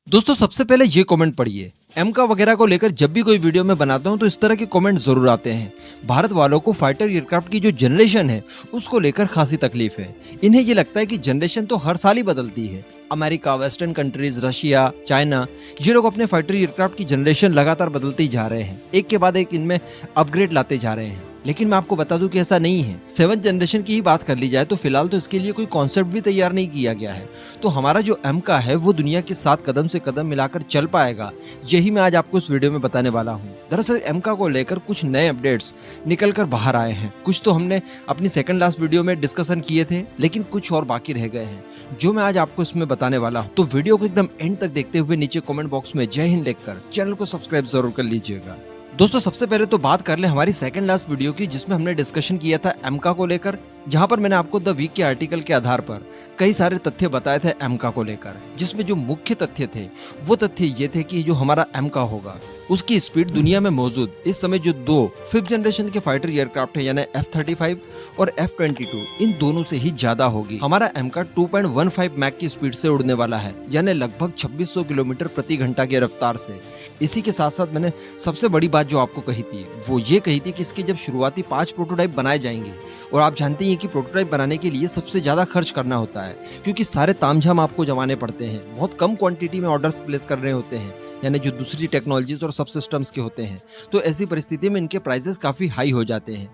दोस्तों सबसे पहले ये कमेंट पढ़िए। एमका वगैरह को लेकर जब भी कोई वीडियो में बनाता हूं तो इस तरह के कमेंट जरूर आते हैं। भारत वालों को फाइटर एयरक्राफ्ट की जो जनरेशन है उसको लेकर खासी तकलीफ है। इन्हें ये लगता है कि जनरेशन तो हर साल ही बदलती है। America, western countries, Russia, China, ये लोग अपने फाइटर एयरक्राफ्ट की जनरेशन लगातार बदलते ही जा रहे हैं। एक के बाद एक इनमें अपग्रेड लाते जा रहे हैं। लेकिन मैं आपको बता दूं कि ऐसा नहीं है। 7th जनरेशन की ही बात कर ली जाए तो फिलहाल तो इसके लिए कोई कॉन्सेप्ट भी तैयार नहीं किया गया है। तो हमारा जो एमका है वो दुनिया के साथ कदम से कदम मिलाकर चल पाएगा, यही मैं आज आपको इस वीडियो में बताने वाला हूँ। दरअसल एमका को लेकर कुछ नए अपडेट्स निकल कर बाहर आए हैं। कुछ तो हमने अपनी सेकंड लास्ट वीडियो में डिस्कशन किए थे, लेकिन कुछ और बाकी रह गए हैं जो मैं आज आपको इसमें बताने वाला हूँ। तो वीडियो को एकदम एंड तक देखते हुए नीचे कमेंट बॉक्स में जय हिंद लिखकर चैनल को सब्सक्राइब जरूर कर लीजिएगा। दोस्तों सबसे पहले तो बात कर ले हमारी सेकंड लास्ट वीडियो की, जिसमें हमने डिस्कशन किया था एमका को लेकर, जहां पर मैंने आपको द वीक के आर्टिकल के आधार पर कई सारे तथ्य बताए थे एमका को लेकर। जिसमें जो मुख्य तथ्य थे वो तथ्य ये थे कि जो हमारा एमका होगा उसकी स्पीड दुनिया में मौजूद इस समय जो दो 5th जनरेशन के फाइटर एयरक्राफ्ट है यानी F-35 और F-22, इन दोनों से ही ज्यादा होगी। हमारा एमका 2.15 मैक की स्पीड से उड़ने वाला है, यानी लगभग 2600 किलोमीटर प्रति घंटा की रफ्तार से। इसी के साथ साथ मैंने सबसे बड़ी बात जो आपको कही थी वो ये कही थी कि इसके जब शुरुआती 5 प्रोटोटाइप बनाए जाएंगे, और आप जानते हैं कि प्रोटोटाइप बनाने के लिए सबसे ज्यादा खर्च करना होता है, क्योंकि सारे तामझाम आपको जमाने पड़ते हैं। बहुत कम क्वांटिटी में ऑर्डर्स प्लेस करने होते हैं, यानी जो दूसरी टेक्नोलॉजीज और सब सिस्टम्स के होते हैं। तो ऐसी परिस्थिति में इनके प्राइसेस काफी हाई हो जाते हैं।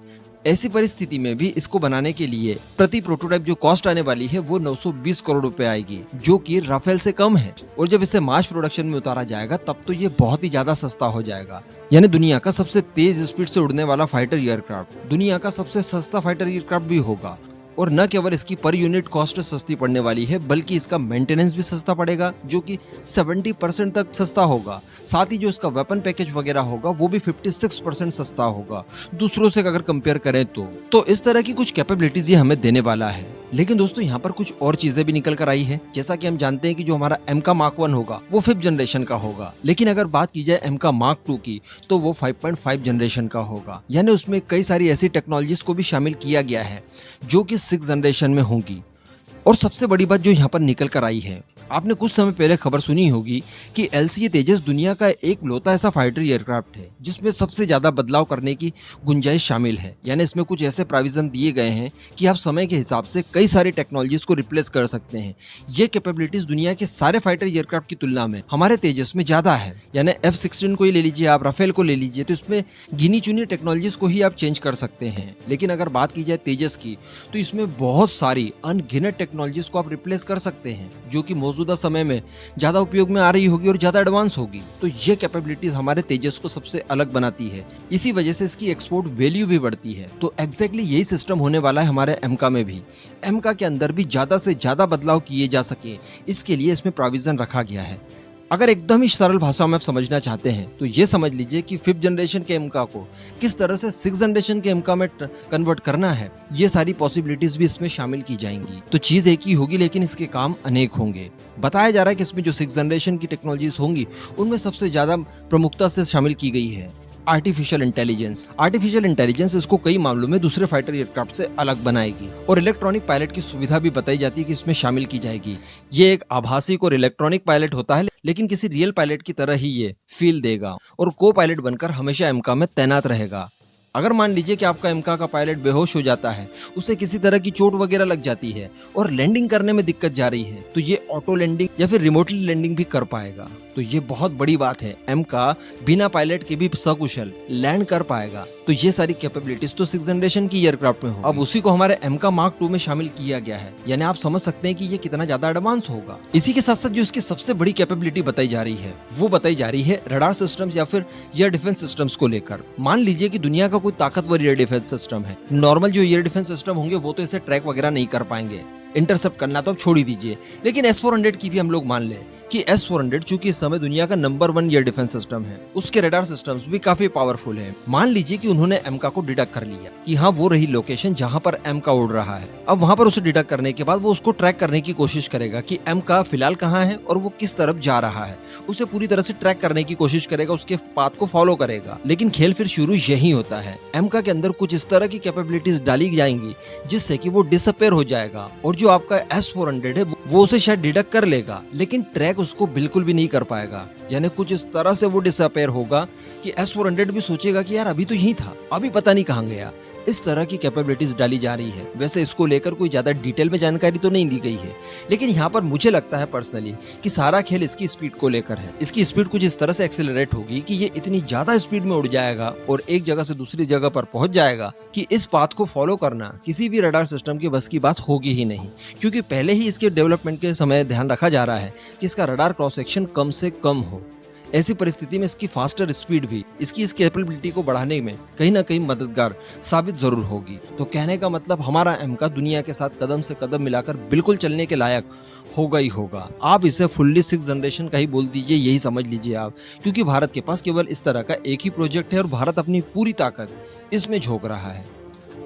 ऐसी परिस्थिति में भी इसको बनाने के लिए प्रति प्रोटोटाइप जो कॉस्ट आने वाली है वो 920 करोड़ रुपए आएगी, जो कि राफेल से कम है। और जब इसे मास प्रोडक्शन में उतारा जाएगा तब तो ये बहुत ही ज्यादा सस्ता हो जाएगा। यानी दुनिया का सबसे तेज स्पीड से उड़ने वाला फाइटर एयरक्राफ्ट दुनिया का सबसे सस्ता फाइटर एयरक्राफ्ट भी होगा। और न केवल इसकी पर यूनिट कॉस्ट सस्ती पड़ने वाली है, बल्कि इसका मेंटेनेंस भी सस्ता पड़ेगा, जो कि 70% तक सस्ता होगा। साथ ही जो इसका वेपन पैकेज वगैरह होगा वो भी 56% सस्ता होगा दूसरों से अगर कंपेयर करें तो इस तरह की कुछ कैपेबिलिटीज ये हमें देने वाला है। लेकिन दोस्तों यहाँ पर कुछ और चीजें भी निकल कर आई है। जैसा कि हम जानते हैं कि जो हमारा एमका मार्क 1 होगा वो 5th जनरेशन का होगा, लेकिन अगर बात की जाए एमका मार्क 2 की तो वो 5.5 जनरेशन का होगा। यानी उसमें कई सारी ऐसी टेक्नोलॉजीज को भी शामिल किया गया है जो कि 6th जनरेशन में होंगी। और सबसे बड़ी बात जो यहाँ पर निकल कर आई है, आपने कुछ समय पहले खबर सुनी होगी कि LCA तेजस दुनिया का एकलौता ऐसा फाइटर एयरक्राफ्ट है जिसमें सबसे ज्यादा बदलाव करने की गुंजाइश शामिल है। यानी इसमें कुछ ऐसे प्रोविजन दिए गए हैं कि आप समय के हिसाब से कई सारी टेक्नोलॉजीज को रिप्लेस कर सकते हैं। ये कैपेबिलिटीज दुनिया के सारे फाइटर एयरक्राफ्ट की तुलना में हमारे तेजस में ज्यादा है। यानी F-16 को ही ले लीजिए, आप राफेल को ले लीजिए, तो इसमें गिनी चुनी टेक्नोलॉजीज को ही आप चेंज कर सकते हैं। लेकिन अगर बात की जाए तेजस की तो इसमें बहुत सारी अनगिनत टेक्नोलॉजीज को आप रिप्लेस कर सकते हैं, जो कि मौजूदा समय में ज्यादा उपयोग में आ रही होगी और ज्यादा एडवांस होगी। तो ये कैपेबिलिटीज हमारे तेजस को सबसे अलग बनाती है। इसी वजह से इसकी एक्सपोर्ट वैल्यू भी बढ़ती है। तो एग्जैक्टली यही सिस्टम होने वाला है हमारे एमका में भी। एमका के अंदर भी ज्यादा से ज्यादा बदलाव किए जा सके, इसके लिए इसमें प्रोविजन रखा गया है। अगर एकदम ही सरल भाषा में आप समझना चाहते हैं तो ये समझ लीजिए कि 5th जनरेशन के एमका को किस तरह से 6th जनरेशन के एमका में कन्वर्ट करना है, ये सारी पॉसिबिलिटीज भी इसमें शामिल की जाएंगी। तो चीज एक ही होगी लेकिन इसके काम अनेक होंगे। बताया जा रहा है कि इसमें जो 6th जनरेशन की टेक्नोलॉजीज होंगी उनमें सबसे ज्यादा प्रमुखता से शामिल की गई है आर्टिफिशियल इंटेलिजेंस। आर्टिफिशियल इंटेलिजेंस इसको कई मामलों में दूसरे फाइटर एयरक्राफ्ट से अलग बनाएगी। और इलेक्ट्रॉनिक पायलट की सुविधा भी बताई जाती है कि इसमें शामिल की जाएगी। ये एक आभासी और इलेक्ट्रॉनिक पायलट होता है, लेकिन किसी रियल पायलट की तरह ही ये फील देगा और को पायलट बनकर हमेशा एमका में तैनात रहेगा। अगर मान लीजिए कि आपका एमका का पायलट बेहोश हो जाता है, उसे किसी तरह की चोट वगैरह लग जाती है और लैंडिंग करने में दिक्कत जा रही है, तो ये ऑटो लैंडिंग या फिर रिमोटली लैंडिंग भी कर पाएगा। तो ये बहुत बड़ी बात है, एमका बिना पायलट के भी सकुशल लैंड कर पाएगा। तो ये सारी कैपेबिलिटीज तो 6th जनरेशन की एयरक्राफ्ट में हो। अब उसी को हमारे एमका मार्क 2 में शामिल किया गया है। यानी आप समझ सकते हैं कि ये कितना ज्यादा एडवांस होगा। इसी के साथ साथ जो इसकी सबसे बड़ी कैपेबिलिटी बताई जा रही है वो बताई जा रही है रडार सिस्टम्स या फिर एयर डिफेंस सिस्टम्स को लेकर। मान लीजिए कि दुनिया का कोई ताकतवर एयर डिफेंस सिस्टम है। नॉर्मल जो एयर डिफेंस सिस्टम होंगे वो तो इसे ट्रैक वगैरह नहीं कर पाएंगे, इंटरसेप्ट करना तो आप छोड़ ही दीजिए। लेकिन S-400 की भी हम लोग मान लें कि S-400 चूंकि इस समय दुनिया का नंबर 1 एयर डिफेंस सिस्टम है, उसके रडार सिस्टम्स भी काफी पावरफुल है। मान लीजिए कि उन्होंने एमका को डिटेक्ट कर लिया कि हाँ वो रही लोकेशन जहां पर एमका उड़ रहा है। अब वहां पर उसे डिटेक्ट करने के बाद वो उसको ट्रैक करने की कोशिश करेगा कि एमका फिलहाल कहाँ है और वो किस तरफ जा रहा है। उसे पूरी तरह से ट्रैक करने की कोशिश करेगा, उसके पाथ को फॉलो करेगा। लेकिन खेल फिर शुरू यही होता है। एमका के अंदर कुछ इस तरह की कैपेबिलिटीज डाली जाएंगी जिससे कि वो डिसअपेयर हो जाएगा और जो आपका S400 है वो उसे शायद डिडक्ट कर लेगा, लेकिन ट्रैक उसको बिल्कुल भी नहीं कर पाएगा। यानी कुछ इस तरह से वो डिसअपेयर होगा कि S400 भी सोचेगा कि यार अभी तो यही था, अभी पता नहीं कहाँ गया। इस तरह की कैपेबिलिटीज डाली जा रही है। वैसे इसको लेकर कोई ज्यादा डिटेल में जानकारी तो नहीं दी गई है, लेकिन यहाँ पर मुझे लगता है पर्सनली कि सारा खेल इसकी स्पीड को लेकर है। इसकी स्पीड कुछ इस तरह से एक्सेलरेट होगी कि ये इतनी ज्यादा स्पीड में उड़ जाएगा और एक जगह से दूसरी जगह पर पहुंच जाएगा कि इस पाथ को फॉलो करना किसी भी रडार सिस्टम के बस की बात होगी ही नहीं, क्योंकि पहले ही इसके डेवलपमेंट के समय ध्यान रखा जा रहा है कि इसका रडार क्रॉस सेक्शन कम से कम हो। ऐसी परिस्थिति में इसकी फास्टर स्पीड भी इसकी इस कैपेबिलिटी को बढ़ाने में कहीं ना कहीं मददगार साबित जरूर होगी। तो कहने का मतलब हमारा एमका दुनिया के साथ कदम से कदम मिलाकर बिल्कुल चलने के लायक होगा ही होगा। आप इसे फुल्ली 6th जनरेशन का ही बोल दीजिए, यही समझ लीजिए आप, क्योंकि भारत के पास केवल इस तरह का एक ही प्रोजेक्ट है और भारत अपनी पूरी ताकत इसमें झोंक रहा है।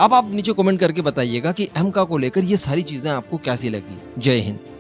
अब आप नीचे कमेंट करके बताइएगा कि एमका को लेकर ये सारी चीजें आपको कैसी लगी। जय हिंद।